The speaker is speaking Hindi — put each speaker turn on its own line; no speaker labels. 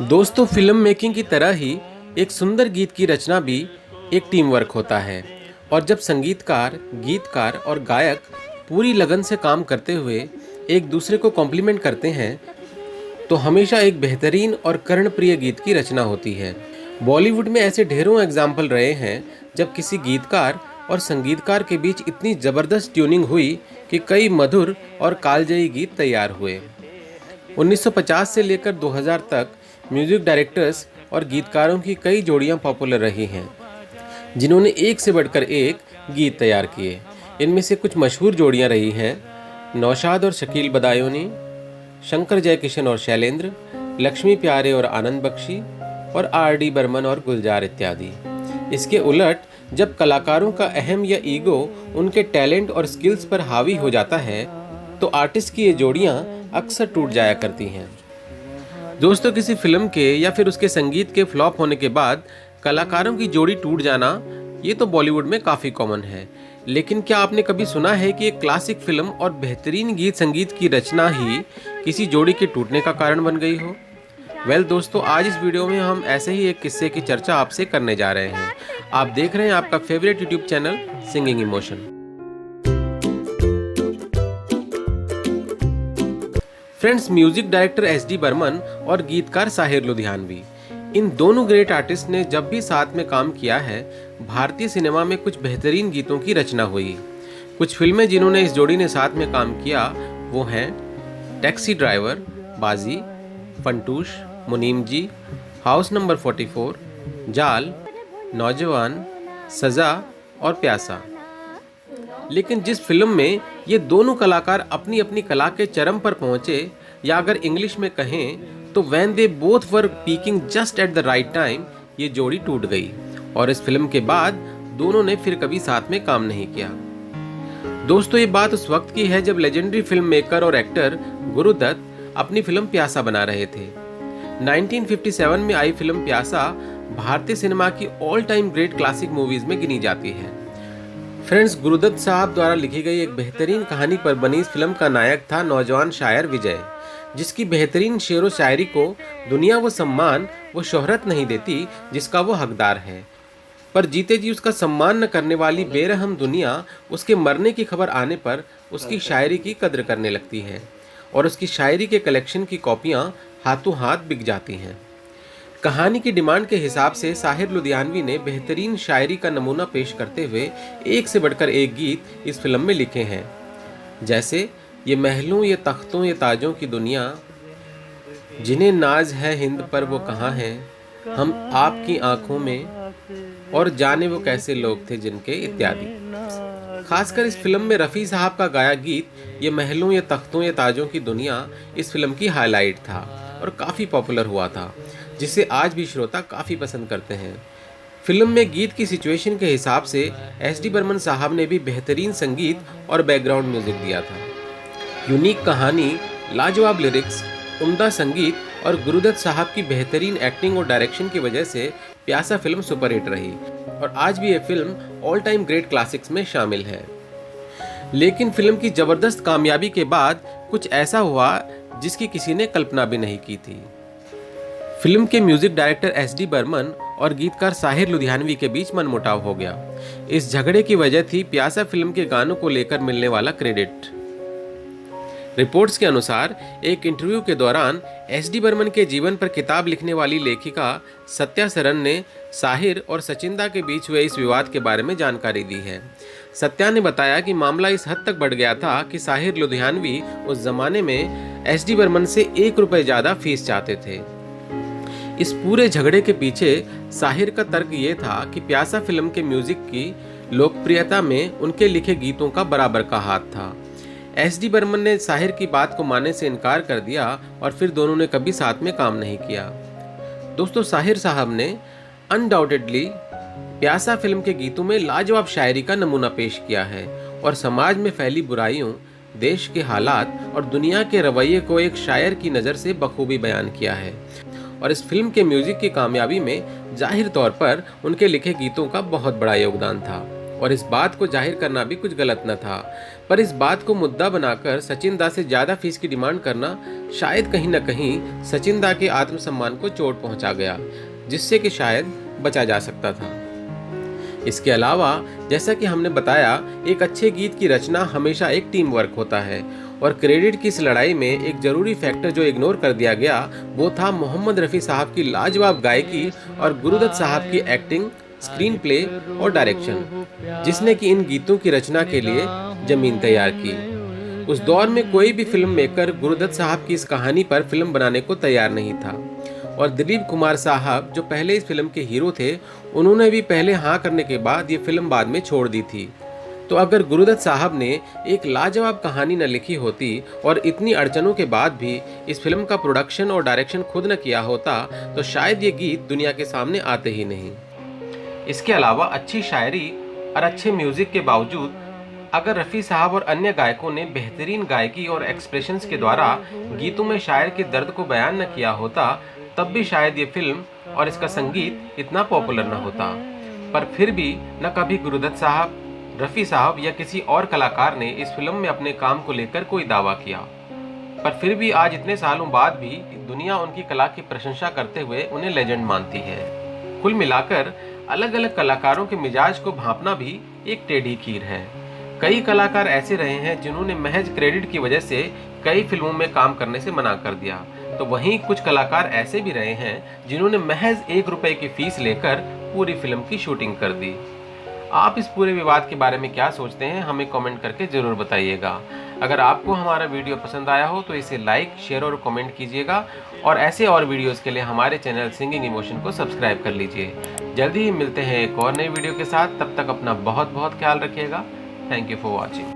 दोस्तों, फिल्म मेकिंग की तरह ही एक सुंदर गीत की रचना भी एक टीम वर्क होता है। और जब संगीतकार, गीतकार और गायक पूरी लगन से काम करते हुए एक दूसरे को कॉम्प्लीमेंट करते हैं तो हमेशा एक बेहतरीन और कर्णप्रिय गीत की रचना होती है। बॉलीवुड में ऐसे ढेरों एग्जाम्पल रहे हैं जब किसी गीतकार और संगीतकार के बीच इतनी ज़बरदस्त ट्यूनिंग हुई कि कई मधुर और कालजयी गीत तैयार हुए। 1950 से लेकर 2000 तक म्यूजिक डायरेक्टर्स और गीतकारों की कई जोड़ियां पॉपुलर रही हैं जिन्होंने एक से बढ़कर एक गीत तैयार किए। इनमें से कुछ मशहूर जोड़ियां रही हैं नौशाद और शकील बदायूनी, शंकर जयकिशन और शैलेंद्र, लक्ष्मी प्यारे और आनंद बख्शी और आर डी बर्मन और गुलजार इत्यादि। इसके उलट जब कलाकारों का अहम या ईगो उनके टैलेंट और स्किल्स पर हावी हो जाता है तो आर्टिस्ट की ये जोड़ियां अक्सर टूट जाया करती हैं। दोस्तों, किसी फिल्म के या फिर उसके संगीत के फ्लॉप होने के बाद कलाकारों की जोड़ी टूट जाना ये तो बॉलीवुड में काफ़ी कॉमन है। लेकिन क्या आपने कभी सुना है कि एक क्लासिक फिल्म और बेहतरीन गीत संगीत की रचना ही किसी जोड़ी के टूटने का कारण बन गई हो? दोस्तों, आज इस वीडियो में हम ऐसे ही एक किस्से की चर्चा आपसे करने जा रहे हैं। आप देख रहे हैं आपका favourite YouTube channel singing emotion. Friends, music director S D Burman और गीतकार साहिर लुधियानवी, इन दोनों ग्रेट आर्टिस्ट ने जब भी साथ में काम किया है भारतीय सिनेमा में कुछ बेहतरीन गीतों की रचना हुई। कुछ फिल्में जिन्होंने इस जोड़ी ने साथ में काम किया वो हैं टैक्सी ड्राइवर, बाजी, फंटूश, मुनीम जी, हाउस नंबर 44, जाल, नौजवान, सजा और प्यासा। लेकिन जिस फिल्म में ये दोनों कलाकार अपनी अपनी कला के चरम पर पहुंचे, या अगर इंग्लिश में कहें तो when they both were peeking just at the right time, ये जोड़ी टूट गई और इस फिल्म के बाद दोनों ने फिर कभी साथ में काम नहीं किया। दोस्तों, ये बात उस वक्त की है जब लेजेंडरी फिल्म मेकर और एक्टर गुरुदत्त अपनी फिल्म प्यासा बना रहे थे। 1957 में आई फिल्म प्यासा भारतीय सिनेमा की all time great classic movies में गिनी जाती है। फ्रेंड्स, गुरुदत्त साहब द्वारा लिखी गई एक बेहतरीन कहानी पर बनी इस फिल्म का नायक था नौजवान शायर विजय, जिसकी बेहतरीन शेर व शायरी को दुनिया वो सम्मान वो शोहरत नहीं देती जिसका वो हकदार है, पर जीते जी उसका सम्मान न करने वाली बेरहम दुनिया उसके मरने की खबर आने पर उसकी शायरी की कद्र करने लगती है और उसकी शायरी के कलेक्शन की कॉपियाँ हाथों हाथ बिक जाती हैं। कहानी की डिमांड के हिसाब से साहिर लुधियानवी ने बेहतरीन शायरी का नमूना पेश करते हुए एक से बढ़कर एक गीत इस फिल्म में लिखे हैं, जैसे ये महलों ये तख्तों ये ताजों की दुनिया, जिन्हें नाज है हिंद पर वो कहाँ हैं, हम आपकी आंखों में, और जाने वो कैसे लोग थे जिनके, इत्यादि। खासकर इस फिल्म में रफ़ी साहब का गाया गीत ये महलों ये तख्तों ये ताजों की दुनिया इस फिल्म की हाईलाइट था और काफ़ी पॉपुलर हुआ था, जिसे आज भी श्रोता काफ़ी पसंद करते हैं। फिल्म में गीत की सिचुएशन के हिसाब से एस डी बर्मन साहब ने भी बेहतरीन संगीत और बैकग्राउंड म्यूजिक दिया था। यूनिक कहानी, लाजवाब लिरिक्स, उम्दा संगीत और गुरुदत्त साहब की बेहतरीन एक्टिंग और डायरेक्शन की वजह से प्यासा फिल्म सुपरहिट रही और आज भी ये film all time great classics में शामिल है। लेकिन फिल्म की ज़बरदस्त कामयाबी के बाद कुछ ऐसा हुआ जिसकी किसी ने कल्पना भी नहीं की थी। फिल्म के music director S D Burman और गीतकार साहिर लुधियानवी के बीच मनमुटाव हो गया। इस झगड़े की वजह थी प्यासा फिल्म के गानों को लेकर मिलने वाला क्रेडिट। रिपोर्ट्स के अनुसार एक इंटरव्यू के दौरान एस डी बर्मन के जीवन पर किताब लिखने वाली लेखिका सत्या सरन ने साहिर और सचिंदा के बीच हुए इस विवाद के बारे में जानकारी दी है। सत्या ने बताया कि मामला इस हद तक बढ़ गया था कि साहिर लुधियानवी उस जमाने में एस डी बर्मन से 1 रुपये ज़्यादा फीस चाहते थे। इस पूरे झगड़े के पीछे साहिर का तर्क ये था कि प्यासा फिल्म के म्यूजिक की लोकप्रियता में उनके लिखे गीतों का बराबर का हाथ था। एस डी बर्मन ने साहिर की बात को मानने से इनकार कर दिया और फिर दोनों ने कभी साथ में काम नहीं किया। दोस्तों, साहिर साहब ने अनडाउटेडली प्यासा फिल्म के गीतों में लाजवाब शायरी का नमूना पेश किया है और समाज में फैली बुराइयों, देश के हालात और दुनिया के रवैये को एक शायर की नज़र से बखूबी बयान किया है और इस फिल्म के म्यूजिक की कामयाबी में जाहिर तौर पर उनके लिखे गीतों का बहुत बड़ा योगदान था और इस बात को जाहिर करना भी कुछ गलत न था। पर इस बात को मुद्दा बनाकर सचिन दा से ज़्यादा फीस की डिमांड करना शायद कहीं न कहीं सचिन दा के आत्मसम्मान को चोट पहुंचा गया, जिससे कि शायद बचा जा सकता था। इसके अलावा जैसा कि हमने बताया, एक अच्छे गीत की रचना हमेशा एक टीम वर्क होता है और क्रेडिट की इस लड़ाई में एक जरूरी फैक्टर जो इग्नोर कर दिया गया वो था मोहम्मद रफ़ी साहब की लाजवाब गायकी और गुरुदत्त साहब की एक्टिंग, स्क्रीन प्ले और डायरेक्शन, जिसने कि इन गीतों की रचना के लिए जमीन तैयार की। उस दौर में कोई भी फिल्म मेकर गुरुदत्त साहब की इस कहानी पर फिल्म बनाने को तैयार नहीं था और दिलीप कुमार साहब जो पहले इस फिल्म के हीरो थे, उन्होंने भी पहले हाँ करने के बाद ये फिल्म बाद में छोड़ दी थी। तो अगर गुरुदत्त साहब ने एक लाजवाब कहानी न लिखी होती और इतनी अड़चनों के बाद भी इस फिल्म का प्रोडक्शन और डायरेक्शन खुद न किया होता तो शायद ये गीत दुनिया के सामने आते ही नहीं। इसके अलावा अच्छी शायरी और अच्छे म्यूजिक के बावजूद अगर रफ़ी साहब और अन्य गायकों ने बेहतरीन गायकी और एक्सप्रेशंस के द्वारा गीतों में शायर के दर्द को बयान न किया होता, तब भी शायद ये फिल्म और इसका संगीत इतना पॉपुलर न होता। पर फिर भी न कभी गुरुदत्त साहब, रफ़ी साहब या किसी और कलाकार ने इस फिल्म में अपने काम को लेकर कोई दावा किया। पर फिर भी आज इतने सालों बाद भी दुनिया उनकी कला की प्रशंसा करते हुए उन्हें लेजेंड मानती है। कुल मिलाकर अलग अलग कलाकारों के मिजाज को भांपना भी एक टेढ़ी खीर है। कई कलाकार ऐसे रहे हैं जिन्होंने महज क्रेडिट की वजह से कई फिल्मों में काम करने से मना कर दिया, तो वहीं कुछ कलाकार ऐसे भी रहे हैं जिन्होंने महज 1 रुपए की फीस लेकर पूरी फिल्म की शूटिंग कर दी। आप इस पूरे विवाद के बारे में क्या सोचते हैं, हमें कमेंट करके ज़रूर बताइएगा। अगर आपको हमारा वीडियो पसंद आया हो तो इसे लाइक, शेयर और कमेंट कीजिएगा और ऐसे और वीडियोस के लिए हमारे चैनल सिंगिंग इमोशन को सब्सक्राइब कर लीजिए। जल्दी ही मिलते हैं एक और नई वीडियो के साथ, तब तक अपना बहुत बहुत ख्याल रखिएगा। Thank you for watching.